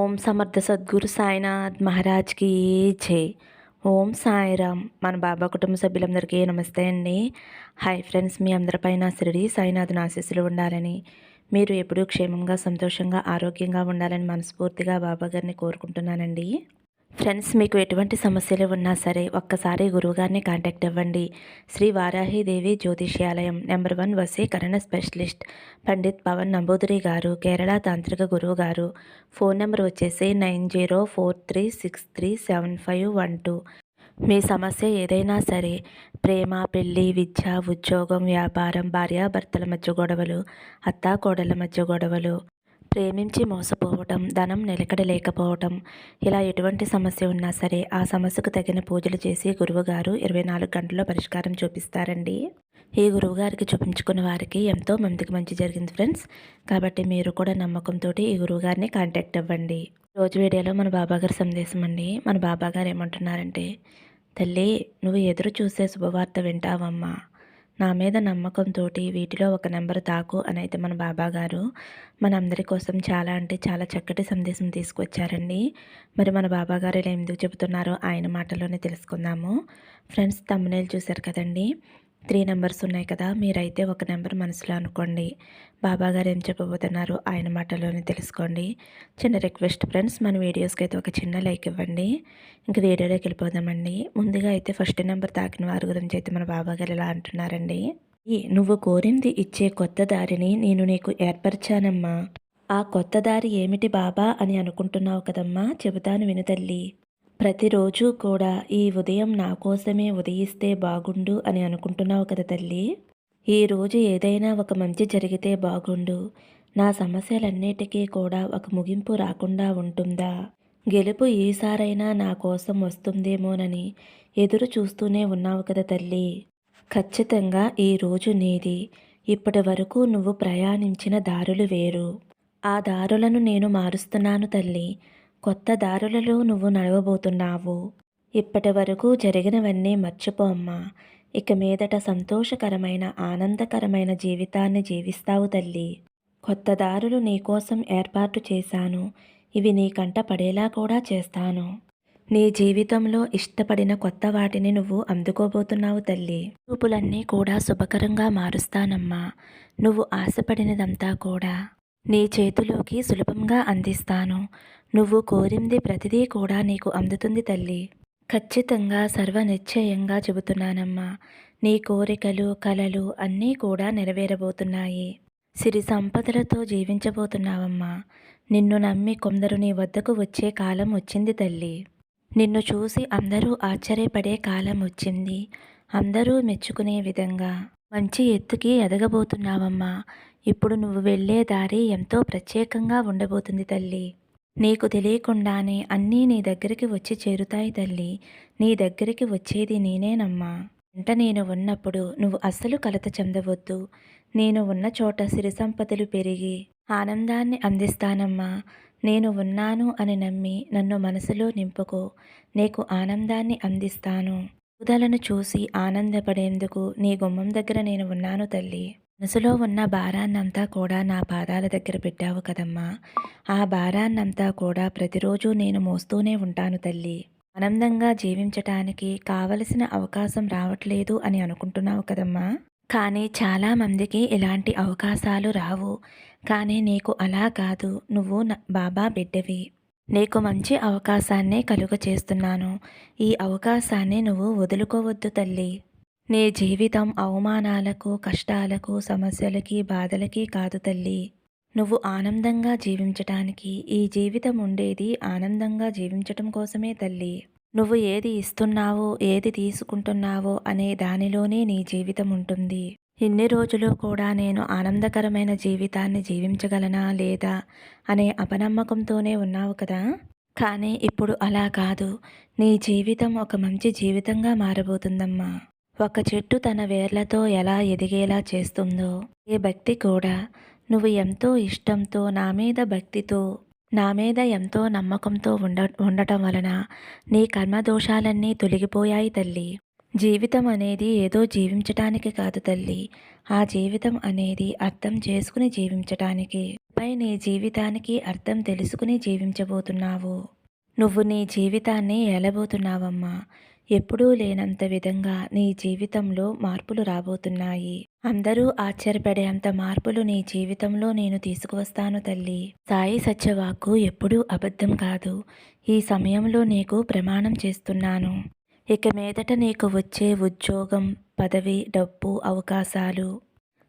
ఓం సమర్థ సద్గురు సాయినాథ్ మహారాజ్కి జై. ఓం సాయిరామ్. మన బాబా కుటుంబ సభ్యులందరికీ నమస్తే అండి. హాయ్ ఫ్రెండ్స్, మీ అందరిపైన షిరిడి సాయినాథ్ ఆశీస్సులు ఉండాలని, మీరు ఎప్పుడూ క్షేమంగా సంతోషంగా ఆరోగ్యంగా ఉండాలని మనస్ఫూర్తిగా బాబా గారిని కోరుకుంటున్నానండి. ఫ్రెండ్స్, మీకు ఎటువంటి సమస్యలు ఉన్నా సరే ఒక్కసారి గురువుగారిని కాంటాక్ట్ అవ్వండి. శ్రీ వారాహిదేవి జ్యోతిష్యాలయం, నెంబర్ 1 వశీకరణ స్పెషలిస్ట్ పండిత్ పవన్ నంబూదిరి గారు, కేరళ తాంత్రిక గురువు గారు. ఫోన్ నెంబర్ వచ్చేసి 9043637512. మీ సమస్య ఏదైనా సరే, ప్రేమ, పెళ్ళి, విద్య, ఉద్యోగం, వ్యాపారం, భార్యాభర్తల మధ్య గొడవలు, అత్తాకోడళ్ళ మధ్య గొడవలు, ప్రేమించి మోసపోవటం, ధనం నిలకడ లేకపోవటం, ఇలా ఎటువంటి సమస్య ఉన్నా సరే ఆ సమస్యకు తగిన పూజలు చేసి గురువుగారు 24 గంటల్లో పరిష్కారం చూపిస్తారండి. ఈ గురువుగారికి చూపించుకున్న వారికి ఎంతో మందికి మంచి జరిగింది ఫ్రెండ్స్. కాబట్టి మీరు కూడా నమ్మకంతో ఈ గురువుగారిని కాంటాక్ట్ అవ్వండి. రోజు వీడియోలో మన బాబాగారి సందేశం అండి. మన బాబాగారు ఏమంటున్నారంటే, తల్లి, నువ్వు ఎదురు చూసే శుభవార్త వింటావమ్మా. నా మీద నమ్మకంతో వీటిలో ఒక నెంబర్ తాకు అని అయితే మన బాబాగారు మనందరి కోసం చాలా అంటే చాలా చక్కటి సందేశం తీసుకొచ్చారండి. మరి మన బాబాగారు ఇలా ఎందుకు చెబుతున్నారో ఆయన మాటల్లోనే తెలుసుకుందాము. ఫ్రెండ్స్, థంబ్నెయిల్ చూశారు కదండి, 3 నెంబర్స్ ఉన్నాయి కదా. మీరైతే ఒక నెంబర్ మనసులో అనుకోండి. బాబాగారు ఏం చెప్పబోతున్నారు ఆయన మాటల్లోనే తెలుసుకోండి. చిన్న రిక్వెస్ట్ ఫ్రెండ్స్, మన వీడియోస్కి అయితే ఒక చిన్న లైక్ ఇవ్వండి. ఇంక వీడియోలోకి వెళ్ళిపోదామండి. ముందుగా అయితే ఫస్ట్ నెంబర్ తాకిన వారి గురించి అయితే మన బాబాగారు ఇలా అంటున్నారండి. నువ్వు కోరింది ఇచ్చే కొత్త దారిని నేను నీకు ఏర్పరిచానమ్మా. ఆ కొత్త దారి ఏమిటి బాబా అని అనుకుంటున్నావు కదమ్మా, చెబుతాను విను తల్లి. ప్రతిరోజు కూడా ఈ ఉదయం నా కోసమే ఉదయిస్తే బాగుండు అని అనుకుంటున్నావు కదా తల్లి. ఈరోజు ఏదైనా ఒక మంచి జరిగితే బాగుండు. నా సమస్యలన్నిటికీ కూడా ఒక ముగింపు రాకుండా ఉంటుందా? గెలుపు ఈసారైనా నా కోసం వస్తుందేమోనని ఎదురు చూస్తూనే ఉన్నావు కదా తల్లి. ఖచ్చితంగా ఈరోజు నీది. ఇప్పటి వరకు నువ్వు ప్రయాణించిన దారులు వేరు. ఆ దారులను నేను మారుస్తున్నాను తల్లి. కొత్త దారులలో నువ్వు నడవబోతున్నావు. ఇప్పటి వరకు జరిగినవన్నీ మర్చిపో అమ్మా. ఇక మీదట సంతోషకరమైన, ఆనందకరమైన జీవితాన్ని జీవిస్తావు తల్లి. కొత్త దారులు నీకోసం ఏర్పాటు చేశాను. ఇవి నీ కంట పడేలా కూడా చేస్తాను. నీ జీవితంలో ఇష్టపడిన కొత్త వాటిని నువ్వు అందుకోబోతున్నావు తల్లి. చూపులన్నీ కూడా శుభకరంగా మారుస్తానమ్మా. నువ్వు ఆశపడినదంతా కూడా నీ చేతిలోకి సులభంగా అందిస్తాను. నువ్వు కోరింది ప్రతిదీ కూడా నీకు అందుతుంది తల్లి. ఖచ్చితంగా సర్వనిశ్చయంగా చెబుతున్నానమ్మా. నీ కోరికలు, కలలు అన్నీ కూడా నెరవేరబోతున్నాయి. సిరి సంపదలతో జీవించబోతున్నావమ్మా. నిన్ను నమ్మి కొందరు నీ వద్దకు వచ్చే కాలం వచ్చింది తల్లి. నిన్ను చూసి అందరూ ఆశ్చర్యపడే కాలం వచ్చింది. అందరూ మెచ్చుకునే విధంగా మంచి ఎత్తుకి ఎదగబోతున్నావమ్మా. ఇప్పుడు నువ్వు వెళ్ళే దారి ఎంతో ప్రత్యేకంగా ఉండబోతుంది తల్లి. నీకు తెలియకుండానే అన్నీ నీ దగ్గరికి వచ్చి చేరుతాయి తల్లి. నీ దగ్గరికి వచ్చేది నేనేనమ్మా. వెంట నేను ఉన్నప్పుడు నువ్వు అస్సలు కలత చెందవద్దు. నేను ఉన్న చోట సిరి సంపదలు పెరిగి ఆనందాన్ని అందిస్తానమ్మా. నేను ఉన్నాను అని నమ్మి నన్ను మనసులో నింపుకో. నీకు ఆనందాన్ని అందిస్తాను. ఊదలను చూసి ఆనందపడేందుకు నీ గుమ్మం దగ్గర నేను ఉన్నాను తల్లి. మనసులో ఉన్న భారాన్నంతా కూడా నా పాదాల దగ్గర పెట్టావు కదమ్మా. ఆ భారాన్నంతా కూడా ప్రతిరోజు నేను మోస్తూనే ఉంటాను తల్లి. ఆనందంగా జీవించటానికి కావలసిన అవకాశం రావట్లేదు అని అనుకుంటున్నావు కదమ్మా. కానీ చాలామందికి ఇలాంటి అవకాశాలు రావు. కానీ నీకు అలా కాదు. నువ్వు బాబా బిడ్డవి. నీకు మంచి అవకాశాన్నే కలుగ చేస్తున్నాను. ఈ అవకాశాన్ని నువ్వు వదులుకోవద్దు తల్లి. నీ జీవితం అవమానాలకు, కష్టాలకు, సమస్యలకి, బాధలకి కాదు తల్లి. నువ్వు ఆనందంగా జీవించటానికి, ఈ జీవితం ఉండేది ఆనందంగా జీవించటం కోసమే తల్లి. నువ్వు ఏది ఇస్తున్నావో, ఏది తీసుకుంటున్నావో అనే దానిలోనే నీ జీవితం ఉంటుంది. ఇన్ని రోజులు కూడా నేను ఆనందకరమైన జీవితాన్ని జీవించగలనా లేదా అనే అపనమ్మకంతోనే ఉన్నావు కదా. కానీ ఇప్పుడు అలా కాదు. నీ జీవితం ఒక మంచి జీవితంగా మారబోతుందమ్మా. ఒక చెట్టు తన వేర్లతో ఎలా ఎదిగేలా చేస్తుందో, ఏ భక్తి కూడా నువ్వు ఎంతో ఇష్టంతో నా మీద భక్తితో, నా మీద ఎంతో నమ్మకంతో ఉండటం వలన నీ కర్మదోషాలన్నీ తొలగిపోయాయి తల్లి. జీవితం అనేది ఏదో జీవించటానికి కాదు తల్లి. ఆ జీవితం అనేది అర్థం చేసుకుని జీవించటానికి. పై నీ జీవితానికి అర్థం తెలుసుకుని జీవించబోతున్నావు. నువ్వు నీ జీవితాన్ని ఏలబోతున్నావమ్మా. ఎప్పుడూ లేనంత విధంగా నీ జీవితంలో మార్పులు రాబోతున్నాయి. అందరూ ఆశ్చర్యపడేంత మార్పులు నీ జీవితంలో నేను తీసుకువస్తాను తల్లి. సాయి సత్యవాక్కు ఎప్పుడూ అబద్ధం కాదు. ఈ సమయంలో నీకు ప్రమాణం చేస్తున్నాను. ఇక మీదట నీకు వచ్చే ఉద్యోగం, పదవి, డబ్బు, అవకాశాలు,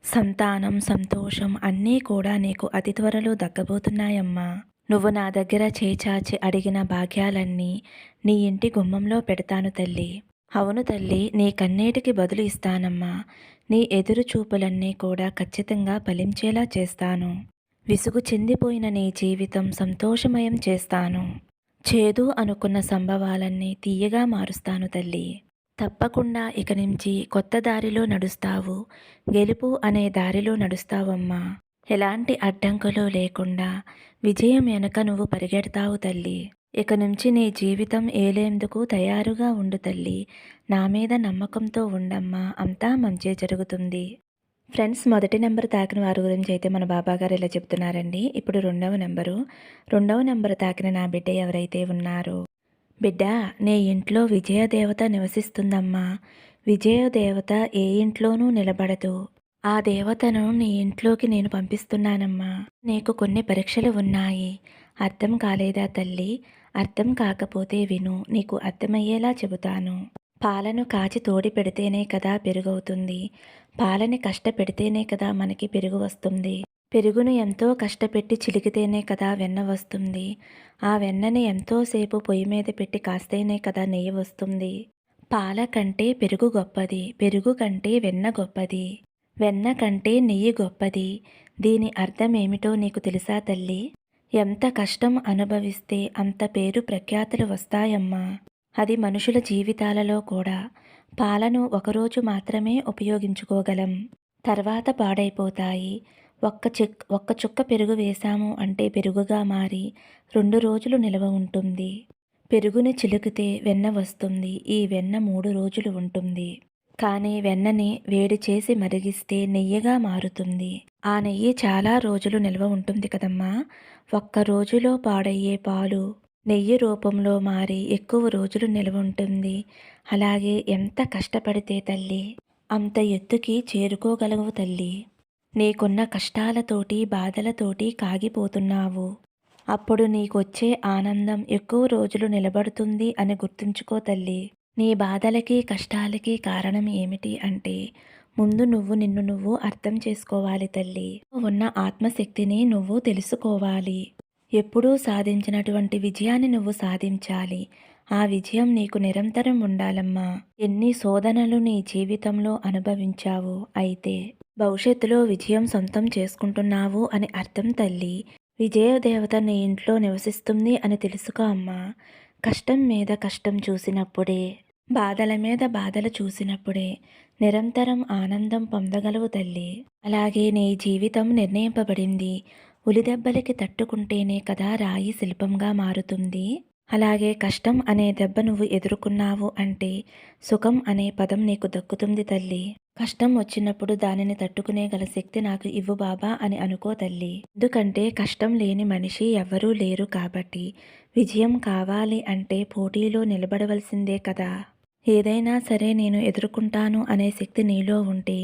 సంతానం, సంతోషం అన్నీ కూడా నీకు అతి త్వరలో దక్కబోతున్నాయమ్మా. నువ్వు నా దగ్గర చేచాచి అడిగిన భాగ్యాలన్నీ నీ ఇంటి గుమ్మంలో పెడతాను తల్లి. అవును తల్లి, నీ కన్నీటికి బదులు ఇస్తానమ్మా. నీ ఎదురు చూపులన్నీ కూడా ఖచ్చితంగా ఫలించేలా చేస్తాను. విసుగు చెందిపోయిన నీ జీవితం సంతోషమయం చేస్తాను. చేదు అనుకున్న సంభవాలన్నీ తీయగా మారుస్తాను తల్లి. తప్పకుండా ఇక నుంచి కొత్త దారిలో నడుస్తావు. గెలుపు అనే దారిలో నడుస్తావమ్మా. ఎలాంటి అడ్డంకులు లేకుండా విజయం వెనక నువ్వు పరిగెడతావు తల్లి. ఇక నుంచి నీ జీవితం ఏలేందుకు తయారుగా ఉండు తల్లి. నా మీద నమ్మకంతో ఉండమ్మా. అంతా మంచే జరుగుతుంది. ఫ్రెండ్స్, మొదటి నెంబర్ తాకిన వారి గురించి అయితే మన బాబాగారు ఇలా చెప్తున్నారండి. ఇప్పుడు రెండవ నెంబర్ తాకిన నా బిడ్డ ఎవరైతే ఉన్నారో, బిడ్డ, నీ ఇంట్లో విజయదేవత నివసిస్తుందమ్మా. విజయదేవత ఏ ఇంట్లోనూ నిలబడదు. ఆ దేవతను నీ ఇంట్లోకి నేను పంపిస్తున్నానమ్మా. నీకు కొన్ని పరీక్షలు ఉన్నాయి. అర్థం కాలేదా తల్లి? అర్థం కాకపోతే విను, నీకు అర్థమయ్యేలా చెబుతాను. పాలను కాచి తోడి పెడితేనే కదా పెరుగవుతుంది. పాలని కష్టపెడితేనే కదా మనకి పెరుగు వస్తుంది. పెరుగును ఎంతో కష్టపెట్టి చిలికితేనే కదా వెన్న వస్తుంది. ఆ వెన్నని ఎంతోసేపు పొయ్యి మీద పెట్టి కాస్తేనే కదా నెయ్యి వస్తుంది. పాల కంటే పెరుగు గొప్పది. పెరుగు కంటే వెన్న గొప్పది. వెన్న కంటే నెయ్యి గొప్పది. దీని అర్థం ఏమిటో నీకు తెలుసా తల్లి? ఎంత కష్టం అనుభవిస్తే అంత పేరు ప్రఖ్యాతులు వస్తాయమ్మా. అది మనుషుల జీవితాలలో కూడా. పాలను ఒకరోజు మాత్రమే ఉపయోగించుకోగలం. తర్వాత పాడైపోతాయి. ఒక్క చుక్క పెరుగు వేశాము అంటే పెరుగుగా మారి 2 రోజులు నిల్వ ఉంటుంది. పెరుగుని చిలుకితే వెన్న వస్తుంది. ఈ వెన్న 3 రోజులు ఉంటుంది. కానీ వెన్నని వేడి చేసి మరిగిస్తే నెయ్యిగా మారుతుంది. ఆ నెయ్యి చాలా రోజులు నిల్వ ఉంటుంది కదమ్మా. ఒక్క రోజులో పాడయ్యే పాలు నెయ్యి రూపంలో మారి ఎక్కువ రోజులు నిల్వ ఉంటుంది. అలాగే ఎంత కష్టపడితే తల్లి అంత ఎత్తుకి చేరుకోగలవు తల్లి. నీకున్న కష్టాలతోటి బాధలతోటి కాగిపోతున్నావు. అప్పుడు నీకొచ్చే ఆనందం ఎక్కువ రోజులు నిలబడుతుంది అని గుర్తుంచుకో తల్లి. నీ బాధలకి కష్టాలకి కారణం ఏమిటి అంటే ముందు నిన్ను నువ్వు అర్థం చేసుకోవాలి తల్లి. ఉన్న ఆత్మశక్తిని నువ్వు తెలుసుకోవాలి. ఎప్పుడూ సాధించినటువంటి విజయాన్ని నువ్వు సాధించాలి. ఆ విజయం నీకు నిరంతరం ఉండాలమ్మా. ఎన్ని శోధనలు నీ జీవితంలో అనుభవించావు. అయితే భవిష్యత్తులో విజయం సొంతం చేసుకుంటున్నావు అని అర్థం తల్లి. విజయదేవత నీ ఇంట్లో నివసిస్తుంది అని తెలుసుకో అమ్మా. కష్టం మీద కష్టం చూసినప్పుడే, బాధల మీద బాధలు చూసినప్పుడే నిరంతరం ఆనందం పొందగలవు తల్లి. అలాగే నీ జీవితం నిర్ణయింపబడింది. ఉలిదెబ్బలకి తట్టుకుంటేనే కదా రాయి శిల్పంగా మారుతుంది. అలాగే కష్టం అనే దెబ్బ నువ్వు ఎదుర్కొన్నావు అంటే సుఖం అనే పదం నీకు దక్కుతుంది తల్లి. కష్టం వచ్చినప్పుడు దానిని తట్టుకునే గల శక్తి నాకు ఇవ్వు బాబా అని అనుకో తల్లి. ఎందుకంటే కష్టం లేని మనిషి ఎవ్వరూ లేరు కాబట్టి విజయం కావాలి అంటే పోటీలో నిలబడవలసిందే కదా. ఏదైనా సరే నేను ఎదుర్కొంటాను అనే శక్తి నీలో ఉంటే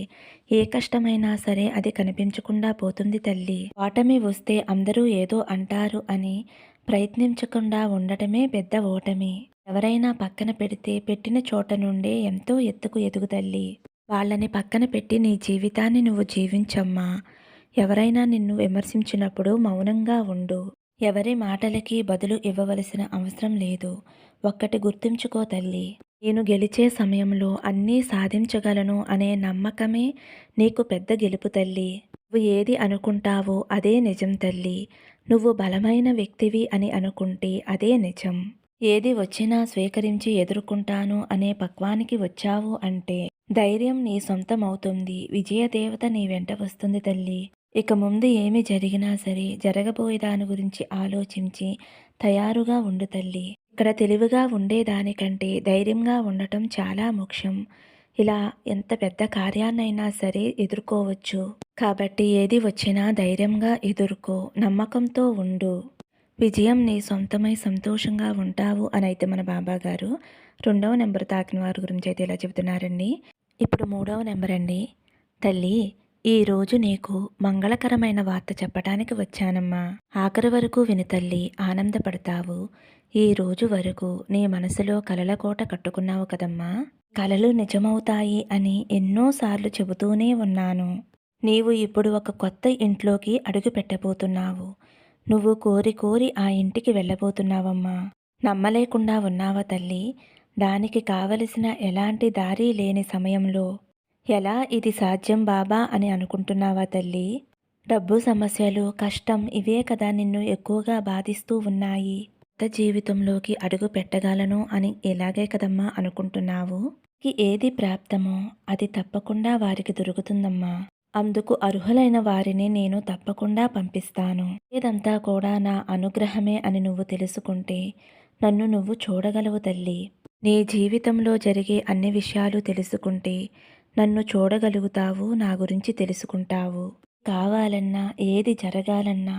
ఏ కష్టమైనా సరే అది కనిపించకుండా పోతుంది తల్లి. ఓటమి వస్తే అందరూ ఏదో అంటారు అని ప్రయత్నించకుండా ఉండటమే పెద్ద ఓటమి. ఎవరైనా పక్కన పెడితే పెట్టిన చోట నుండే ఎంతో ఎత్తుకు ఎదుగు తల్లి. వాళ్ళని పక్కన పెట్టి నీ జీవితాన్ని నువ్వు జీవించమ్మా. ఎవరైనా నిన్ను విమర్శించినప్పుడు మౌనంగా ఉండు. ఎవరి మాటలకి బదులు ఇవ్వవలసిన అవసరం లేదు. ఒక్కటి గుర్తుంచుకో తల్లి, నేను గెలిచే సమయంలో అన్నీ సాధించగలను అనే నమ్మకమే నీకు పెద్ద గెలుపు తల్లి. నువ్వు ఏది అనుకుంటావో అదే నిజం తల్లి. నువ్వు బలమైన వ్యక్తివి అని అనుకుంటే అదే నిజం. ఏది వచ్చినా స్వీకరించి ఎదుర్కొంటాను అనే పక్వానికి వచ్చావు అంటే ధైర్యం నీ సొంతమవుతుంది. విజయదేవత నీ వెంట వస్తుంది తల్లి. ఇక ముందు ఏమి జరిగినా సరే జరగబోయే దాని గురించి ఆలోచించి తయారుగా ఉండు తల్లి. ఇక్కడ తెలివిగా ఉండేదానికంటే ధైర్యంగా ఉండటం చాలా ముఖ్యం. ఇలా ఎంత పెద్ద కార్యాన్నైనా సరే ఎదుర్కోవచ్చు. కాబట్టి ఏది వచ్చినా ధైర్యంగా ఎదుర్కో, నమ్మకంతో ఉండు. విజయం నీ సొంతమై సంతోషంగా ఉంటావు అనైతే మన బాబాగారు రెండవ నెంబర్ తాకిన వారి గురించి అయితే ఇలా చెబుతున్నారండి. ఇప్పుడు మూడవ నెంబర్ అండి. తల్లి, ఈరోజు నీకు మంగళకరమైన వార్త చెప్పటానికి వచ్చానమ్మా. ఆఖరి వరకు విను తల్లి, ఆనందపడతావు. ఈ రోజు వరకు నీ మనసులో కలల కోట కట్టుకున్నావు కదమ్మా. కలలు నిజమవుతాయి అని ఎన్నోసార్లు చెబుతూనే ఉన్నాను. నీవు ఇప్పుడు ఒక కొత్త ఇంట్లోకి అడుగు పెట్టబోతున్నావు. నువ్వు కోరి కోరి ఆ ఇంటికి వెళ్ళబోతున్నావమ్మా. నమ్మలేకుండా ఉన్నావా తల్లి? దానికి కావలసిన ఎలాంటి దారి లేని సమయంలో ఎలా ఇది సాధ్యం బాబా అని అనుకుంటున్నావా తల్లి? డబ్బు సమస్యలు, కష్టం ఇవే కదా నిన్ను ఎక్కువగా బాధిస్తూ ఉన్నాయి. కొత్త జీవితంలోకి అడుగు పెట్టగలను అని ఇలాగే కదమ్మా అనుకుంటున్నావు. ఏది ప్రాప్తమో అది తప్పకుండా వారికి దొరుకుతుందమ్మా. అందుకు అర్హులైన వారిని నేను తప్పకుండా పంపిస్తాను. ఇదంతా కూడా నా అనుగ్రహమే అని నువ్వు తెలుసుకుంటే నన్ను నువ్వు చూడగలవు తల్లి. నీ జీవితంలో జరిగే అన్ని విషయాలు తెలుసుకుంటే నన్ను చూడగలుగుతావు, నా గురించి తెలుసుకుంటావు. కావాలన్నా ఏది జరగాలన్నా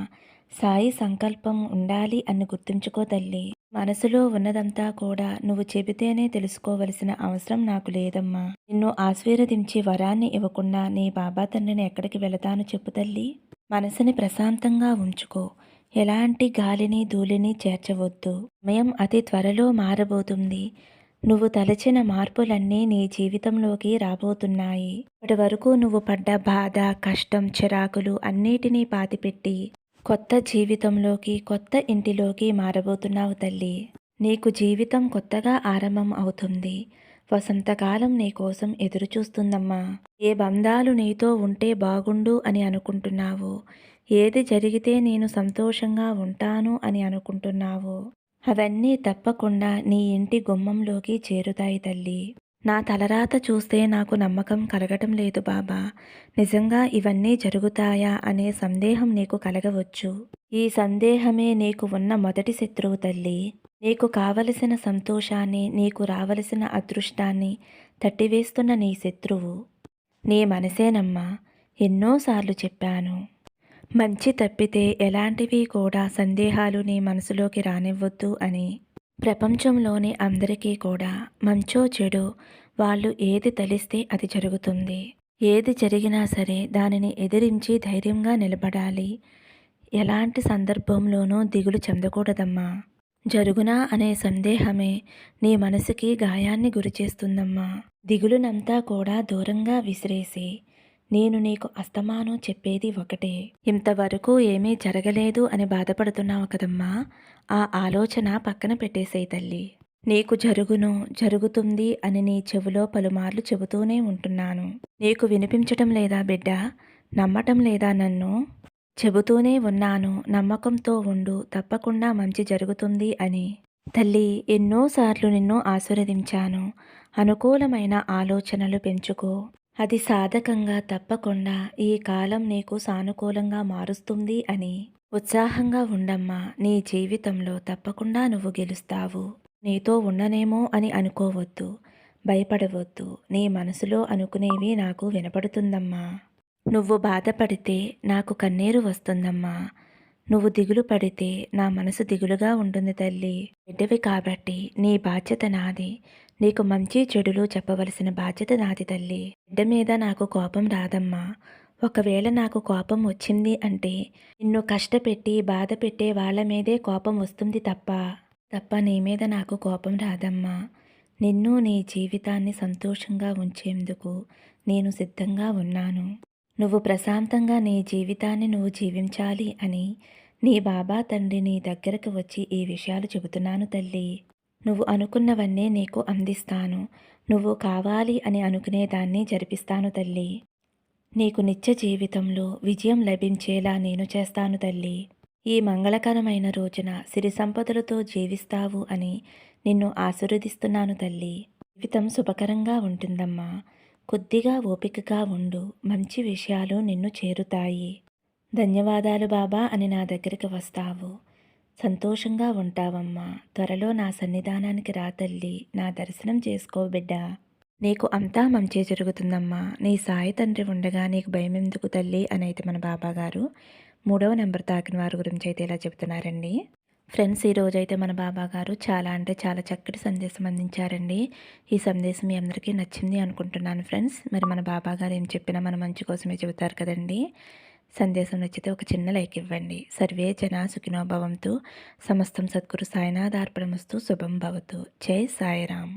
సాయి సంకల్పం ఉండాలి అని గుర్తుంచుకో తల్లి. మనసులో ఉన్నదంతా కూడా నువ్వు చెబితేనే తెలుసుకోవలసిన అవసరం నాకు లేదమ్మా. నిన్ను ఆశీర్వదించి వరాన్ని ఇవ్వకుండా నీ బాబా తండ్రిని ఎక్కడికి వెళతాను చెప్పు తల్లి. మనసుని ప్రశాంతంగా ఉంచుకో. ఎలాంటి గాలిని ధూళిని చేర్చవద్దు. సమయం అతి త్వరలో మారబోతుంది. నువ్వు తలచిన మార్పులన్నీ నీ జీవితంలోకి రాబోతున్నాయి. ఇప్పటి వరకు నువ్వు పడ్డ బాధ, కష్టం, చిరాకులు అన్నిటినీ పాతిపెట్టి కొత్త జీవితంలోకి, కొత్త ఇంటిలోకి మారబోతున్నావు తల్లి. నీకు జీవితం కొత్తగా ఆరంభం అవుతుంది. వసంతకాలం నీ కోసం ఎదురు చూస్తుందమ్మా. ఏ బంధాలు నీతో ఉంటే బాగుండు అని అనుకుంటున్నావో, ఏది జరిగితే నేను సంతోషంగా ఉంటాను అని అనుకుంటున్నావో అవన్నీ తప్పకుండా నీ ఇంటి గుమ్మంలోకి చేరుతాయి తల్లి. నా తలరాత చూస్తే నాకు నమ్మకం కలగటం లేదు బాబా. నిజంగా ఇవన్నీ జరుగుతాయా అనే సందేహం నీకు కలగవచ్చు. ఈ సందేహమే నీకు ఉన్న మొదటి శత్రువు తల్లి. నీకు కావలసిన సంతోషాన్ని, నీకు రావలసిన అదృష్టాన్ని తట్టివేస్తున్న నీ శత్రువు నీ మనసేనమ్మా. ఎన్నోసార్లు చెప్పాను, మంచి తప్పితే ఎలాంటివి కూడా సందేహాలు నీ మనసులోకి రానివ్వద్దు అని. ప్రపంచంలోని అందరికీ కూడా మంచో చెడో వాళ్ళు ఏది తలిస్తే అది జరుగుతుంది. ఏది జరిగినా సరే దానిని ఎదిరించి ధైర్యంగా నిలబడాలి. ఎలాంటి సందర్భంలోనూ దిగులు చెందకూడదమ్మా. జరుగునా అనే సందేహమే నీ మనసుకి గాయాన్ని గురిచేస్తుందమ్మా. దిగులునంతా కూడా దూరంగా విసిరేసి నేను నీకు అస్తమానం చెప్పేది ఒకటే. ఇంతవరకు ఏమీ జరగలేదు అని బాధపడుతున్నావు కదమ్మా. ఆ ఆలోచన పక్కన పెట్టేసేయ్ తల్లి. నీకు జరుగును, జరుగుతుంది అని నీ చెవిలో పలుమార్లు చెబుతూనే ఉంటున్నాను. నీకు వినిపించటం లేదా బిడ్డ? నమ్మటం లేదా నన్ను? చెబుతూనే ఉన్నాను, నమ్మకంతో ఉండు, తప్పకుండా మంచి జరుగుతుంది అని. తల్లి, ఎన్నోసార్లు నిన్ను ఆశీర్వదించాను. అనుకూలమైన ఆలోచనలు పెంచుకో. అది సాధకంగా తప్పకుండా ఈ కాలం నీకు సానుకూలంగా మారుస్తుంది అని. ఉత్సాహంగా ఉండమ్మా. నీ జీవితంలో తప్పకుండా నువ్వు గెలుస్తావు. నీతో ఉండనేమో అని అనుకోవద్దు, భయపడవద్దు. నీ మనసులో అనుకునేవి నాకు వినపడుతుందమ్మా. నువ్వు బాధపడితే నాకు కన్నీరు వస్తుందమ్మా. నువ్వు దిగులు పడితే నా మనసు దిగులుగా ఉంటుంది తల్లి. బిడ్డవి కాబట్టి నీ బాధ్యత నాది. నీకు మంచి చెడులు చెప్పవలసిన బాధ్యత నాది తల్లి. బిడ్డ మీద నాకు కోపం రాదమ్మా. ఒకవేళ నాకు కోపం వచ్చింది అంటే నిన్ను కష్టపెట్టి బాధ పెట్టే వాళ్ళ మీదే కోపం వస్తుంది తప్ప నీ మీద నాకు కోపం రాదమ్మా. నిన్ను, నీ జీవితాన్ని సంతోషంగా ఉంచేందుకు నేను సిద్ధంగా ఉన్నాను. నువ్వు ప్రశాంతంగా నీ జీవితాన్ని నువ్వు జీవించాలి అని నీ బాబా తండ్రి నీ దగ్గరకు వచ్చి ఈ విషయాలు చెబుతున్నాను తల్లి. నువ్వు అనుకున్నవన్నీ నీకు అందిస్తాను. నువ్వు కావాలి అని అనుకునేదాన్ని జరిపిస్తాను తల్లి. నీకు నిత్య జీవితంలో విజయం లభించేలా నేను చేస్తాను తల్లి. ఈ మంగళకరమైన రోజున సిరి సంపదలతో జీవిస్తావు అని నిన్ను ఆశీర్వదిస్తున్నాను తల్లి. జీవితం శుభకరంగా ఉంటుందమ్మా. కొద్దిగా ఓపికగా ఉండు. మంచి విషయాలు నిన్ను చేరుతాయి. ధన్యవాదాలు బాబా అని నా దగ్గరికి వస్తావు. సంతోషంగా ఉంటావమ్మా. త్వరలో నా సన్నిధానానికి రా తల్లి. నా దర్శనం చేసుకో బిడ్డా. నీకు అంతా మంచే జరుగుతుందమ్మా. నీ సాయి తండ్రి ఉండగా నీకు భయమెందుకు తల్లి అనైతే మన బాబాగారు 3వ నెంబర్ తాకిన వారి గురించి అయితే ఇలా చెప్తున్నారండి. ఫ్రెండ్స్, ఈరోజైతే మన బాబాగారు చాలా అంటే చాలా చక్కటి సందేశం అందించారండి. ఈ సందేశం మీ అందరికీ నచ్చింది అనుకుంటున్నాను ఫ్రెండ్స్. మరి మన బాబాగారు ఏం చెప్పినా మన మంచి కోసమే చెబుతారు కదండి. సందేశం నచ్చితే ఒక చిన్న లైక్ ఇవ్వండి. సర్వే జనా సుఖినో భవంతు. సమస్తం సద్గురు సాయినాథార్పణమస్తు. శుభం భవతు. జై సాయిరామ్.